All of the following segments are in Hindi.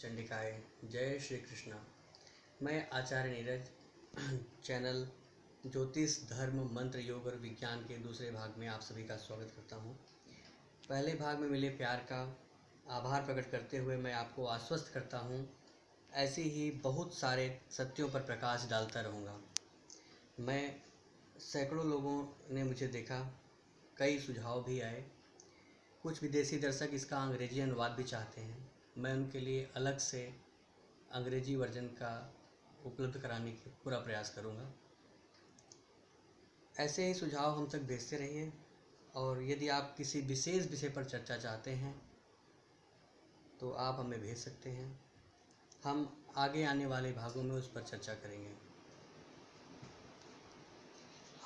चंडिकाय। जय श्री कृष्णा। मैं आचार्य नीरज चैनल ज्योतिष धर्म मंत्र योग और विज्ञान के दूसरे भाग में आप सभी का स्वागत करता हूं। पहले भाग में मिले प्यार का आभार प्रकट करते हुए मैं आपको आश्वस्त करता हूं, ऐसे ही बहुत सारे सत्यों पर प्रकाश डालता रहूँगा। मैं सैकड़ों लोगों ने मुझे देखा, कई सुझाव भी आए। कुछ विदेशी दर्शक इसका अंग्रेजी अनुवाद भी चाहते हैं। मैं उनके लिए अलग से अंग्रेजी वर्जन का उपलब्ध कराने की पूरा प्रयास करूंगा। ऐसे ही सुझाव हम तक भेजते रहिए, और यदि आप किसी विशेष विषय पर चर्चा चाहते हैं तो आप हमें भेज सकते हैं। हम आगे आने वाले भागों में उस पर चर्चा करेंगे।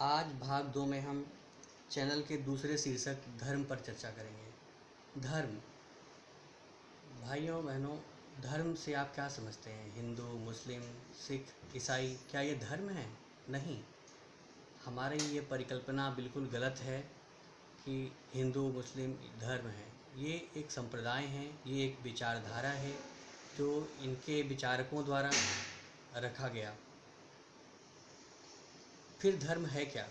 आज भाग 2 में हम चैनल के दूसरे शीर्षक धर्म पर चर्चा करेंगे। धर्म, भाइयों बहनों, धर्म से आप क्या समझते हैं? हिंदू, मुस्लिम, सिख, ईसाई, क्या ये धर्म है? नहीं, हमारी ये परिकल्पना बिल्कुल गलत है कि हिंदू मुस्लिम धर्म है। ये एक संप्रदाय है, ये एक विचारधारा है जो इनके विचारकों द्वारा रखा गया। फिर धर्म है क्या?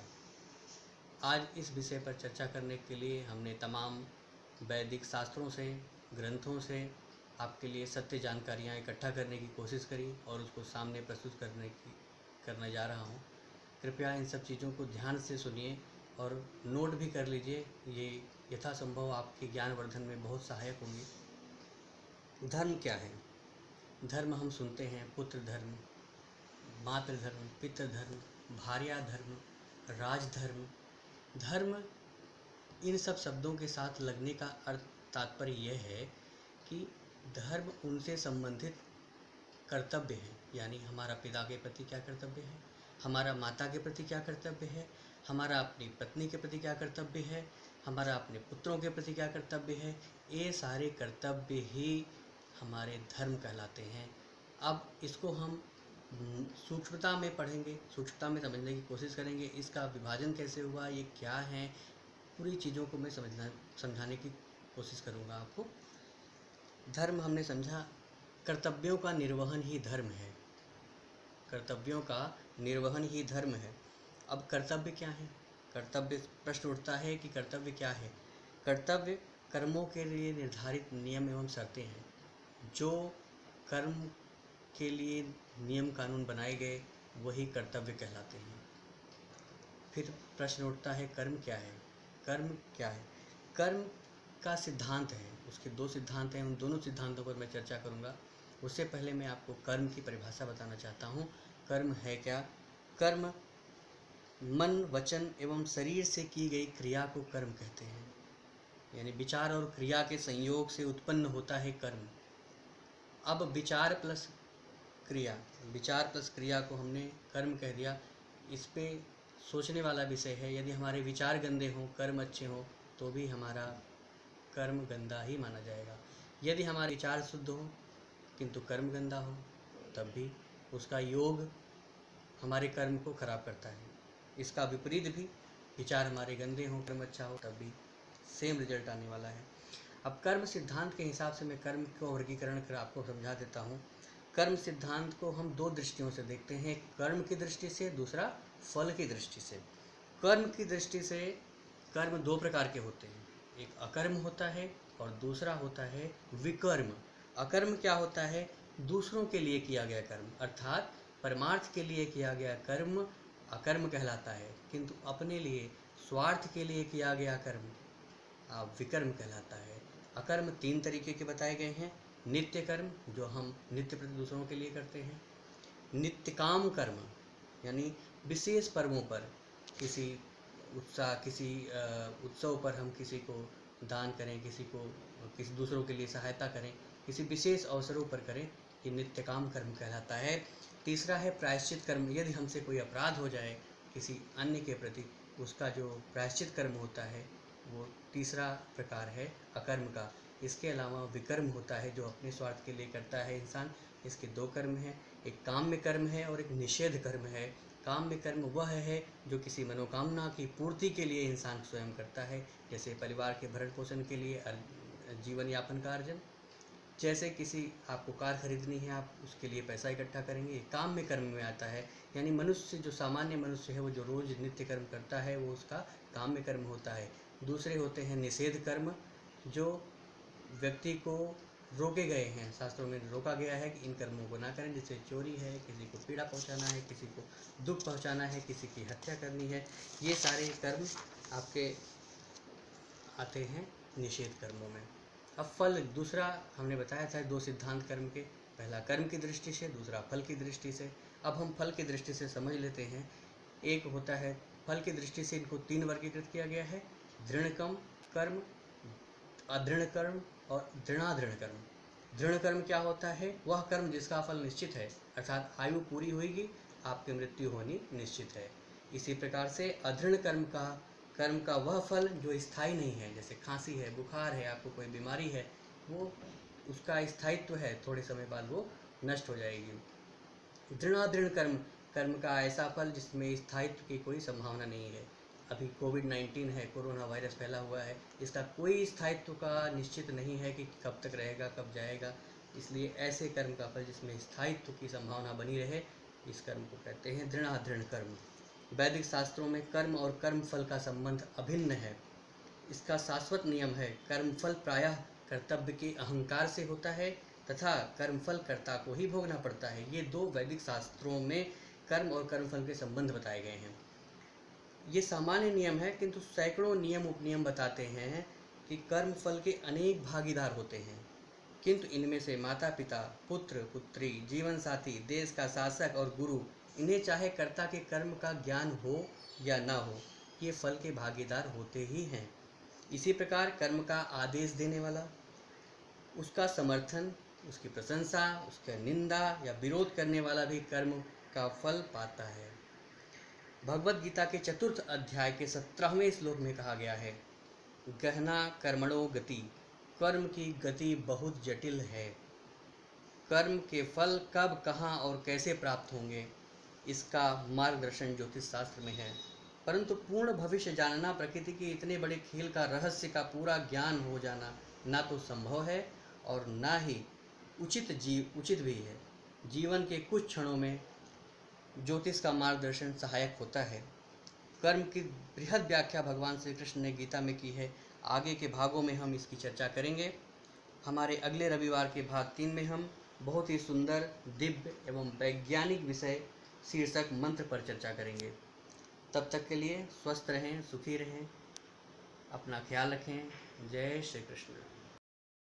आज इस विषय पर चर्चा करने के लिए हमने तमाम वैदिक शास्त्रों से, ग्रंथों से आपके लिए सत्य जानकारियाँ इकट्ठा करने की कोशिश करी और उसको सामने प्रस्तुत करने जा रहा हूँ। कृपया इन सब चीज़ों को ध्यान से सुनिए और नोट भी कर लीजिए। ये यथासंभव आपके ज्ञानवर्धन में बहुत सहायक होंगे। धर्म क्या है? धर्म हम सुनते हैं पुत्र धर्म, मातृ धर्म, पितृ धर्म, भार्या धर्म, राजधर्म। धर्म, इन सब शब्दों के साथ लगने का तात्पर्य यह है कि धर्म उनसे संबंधित कर्तव्य है। यानी हमारा पिता के प्रति क्या कर्तव्य है, हमारा माता के प्रति क्या कर्तव्य है, हमारा अपनी पत्नी के प्रति क्या कर्तव्य है, हमारा अपने पुत्रों के प्रति क्या कर्तव्य है। ये सारे कर्तव्य ही हमारे धर्म कहलाते हैं। अब इसको हम सूक्ष्मता में पढ़ेंगे, सूक्ष्मता में समझने की कोशिश करेंगे। इसका विभाजन कैसे हुआ, ये क्या है, पूरी चीज़ों को मैं समझाने की कोशिश करूँगा आपको। धर्म हमने समझा, कर्तव्यों का निर्वहन ही धर्म है। कर्तव्यों का निर्वहन ही धर्म है। अब कर्तव्य क्या है? कर्तव्य, प्रश्न उठता है कि कर्तव्य क्या है? कर्तव्य कर्मों के लिए निर्धारित नियम एवं शर्तें हैं। जो कर्म के लिए नियम कानून बनाए गए वही कर्तव्य कहलाते हैं। फिर प्रश्न उठता है, कर्म क्या है? कर्म क्या है? कर्म का सिद्धांत है, उसके 2 सिद्धांत हैं। उन दोनों सिद्धांतों पर मैं चर्चा करूंगा। उससे पहले मैं आपको कर्म की परिभाषा बताना चाहता हूँ। कर्म है क्या? कर्म मन, वचन एवं शरीर से की गई क्रिया को कर्म कहते हैं। यानी विचार और क्रिया के संयोग से उत्पन्न होता है कर्म। अब विचार प्लस क्रिया को हमने कर्म कह दिया। इस पे सोचने वाला विषय है। यदि हमारे विचार गंदे हों, कर्म अच्छे हों, तो भी हमारा कर्म गंदा ही माना जाएगा। यदि हमारे विचार शुद्ध हो किंतु कर्म गंदा हो, तब भी उसका योग हमारे कर्म को खराब करता है। इसका विपरीत भी, विचार हमारे गंदे हों, कर्म अच्छा हो, तब भी सेम रिजल्ट आने वाला है। अब कर्म सिद्धांत के हिसाब से मैं कर्म को वर्गीकरण कर आपको समझा देता हूँ। कर्म सिद्धांत को हम 2 दृष्टियों से देखते हैं, एक कर्म की दृष्टि से, दूसरा फल की दृष्टि से। कर्म की दृष्टि से कर्म 2 प्रकार के होते हैं, एक अकर्म होता है और दूसरा होता है विकर्म। अकर्म क्या होता है? दूसरों के लिए किया गया कर्म, अर्थात परमार्थ के लिए किया गया कर्म अकर्म कहलाता है, किंतु अपने लिए, स्वार्थ के लिए किया गया कर्म विकर्म कहलाता है। अकर्म 3 तरीके के बताए गए हैं। नित्य कर्म, जो हम नित्य प्रति दूसरों के लिए करते हैं। नित्य काम कर्म, यानी विशेष पर्वों पर, किसी उत्सव पर हम किसी को दान करें, किसी दूसरों के लिए सहायता करें, किसी विशेष अवसरों पर करें, ये नित्य काम कर्म कहलाता है। तीसरा है प्रायश्चित कर्म। यदि हमसे कोई अपराध हो जाए किसी अन्य के प्रति, उसका जो प्रायश्चित कर्म होता है वो तीसरा प्रकार है अकर्म का। इसके अलावा विकर्म होता है, जो अपने स्वार्थ के लिए करता है इंसान। इसके 2 कर्म हैं, एक काम्य कर्म है और एक निषेध कर्म है। काम्य कर्म वह है जो किसी मनोकामना की पूर्ति के लिए इंसान स्वयं करता है, जैसे परिवार के भरण पोषण के लिए जीवन यापन का अर्जन। जैसे किसी आपको कार खरीदनी है, आप उसके लिए पैसा इकट्ठा करेंगे, काम में कर्म में आता है। यानी मनुष्य, जो सामान्य मनुष्य है, वो जो रोज़ नित्य कर्म करता है, वो उसका काम में कर्म होता है। दूसरे होते हैं निषेध कर्म, जो व्यक्ति को रोके गए हैं, शास्त्रों में रोका गया है कि इन कर्मों को ना करें, जैसे चोरी है, किसी को पीड़ा पहुंचाना है, किसी को दुख पहुंचाना है, किसी की हत्या करनी है, ये सारे कर्म आपके आते हैं निषेध कर्मों में। अब फल, दूसरा हमने बताया था 2 सिद्धांत कर्म के, पहला कर्म की दृष्टि से, दूसरा फल की दृष्टि से। अब हम फल की दृष्टि से समझ लेते हैं। एक होता है फल की दृष्टि से, इनको 3 वर्गीकृत किया गया है: दृढ़ कर्म, अदृढ़ कर्म और दृढ़ादृढ़ कर्म। दृढ़ कर्म क्या होता है? वह कर्म जिसका फल निश्चित है, अर्थात आयु पूरी होगी, आपकी मृत्यु होनी निश्चित है। इसी प्रकार से अदृढ़ कर्म का वह फल जो स्थायी नहीं है, जैसे खांसी है, बुखार है, आपको कोई बीमारी है, वो उसका स्थायित्व है, थोड़े समय बाद वो नष्ट हो जाएगी। दृढ़ादृढ़ कर्म का ऐसा फल जिसमें स्थायित्व की कोई संभावना नहीं है। अभी कोविड-19 है, कोरोना वायरस फैला हुआ है, इसका कोई स्थायित्व का निश्चित नहीं है कि कब तक रहेगा, कब जाएगा। इसलिए ऐसे कर्म का फल जिसमें स्थायित्व की संभावना बनी रहे, इस कर्म को कहते हैं दृढ़ादृढ़ कर्म। वैदिक शास्त्रों में कर्म और कर्म फल का संबंध अभिन्न है। इसका शाश्वत नियम है, कर्मफल प्रायः कर्तव्य के अहंकार से होता है तथा कर्मफल कर्ता को ही भोगना पड़ता है। ये 2 वैदिक शास्त्रों में कर्म और कर्मफल के संबंध बताए गए हैं। ये सामान्य नियम है, किंतु सैकड़ों नियम उपनियम बताते हैं कि कर्म फल के अनेक भागीदार होते हैं, किंतु इनमें से माता पिता, पुत्र पुत्री, जीवन साथी, देश का शासक और गुरु, इन्हें चाहे कर्ता के कर्म का ज्ञान हो या ना हो, ये फल के भागीदार होते ही हैं। इसी प्रकार कर्म का आदेश देने वाला, उसका समर्थन, उसकी प्रशंसा, उसका निंदा या विरोध करने वाला भी कर्म का फल पाता है। भगवद गीता के 4th अध्याय के 17वें श्लोक में कहा गया है, गहना कर्मणो गति, कर्म की गति बहुत जटिल है। कर्म के फल कब, कहाँ और कैसे प्राप्त होंगे, इसका मार्गदर्शन ज्योतिष शास्त्र में है। परंतु पूर्ण भविष्य जानना, प्रकृति के इतने बड़े खेल का रहस्य का पूरा ज्ञान हो जाना ना तो संभव है और ना ही उचित भी है। जीवन के कुछ क्षणों में ज्योतिष का मार्गदर्शन सहायक होता है। कर्म की बृहद व्याख्या भगवान श्री कृष्ण ने गीता में की है। आगे के भागों में हम इसकी चर्चा करेंगे। हमारे अगले रविवार के भाग 3 में हम बहुत ही सुंदर, दिव्य एवं वैज्ञानिक विषय शीर्षक मंत्र पर चर्चा करेंगे। तब तक के लिए स्वस्थ रहें, सुखी रहें, अपना ख्याल रखें। जय श्री कृष्ण।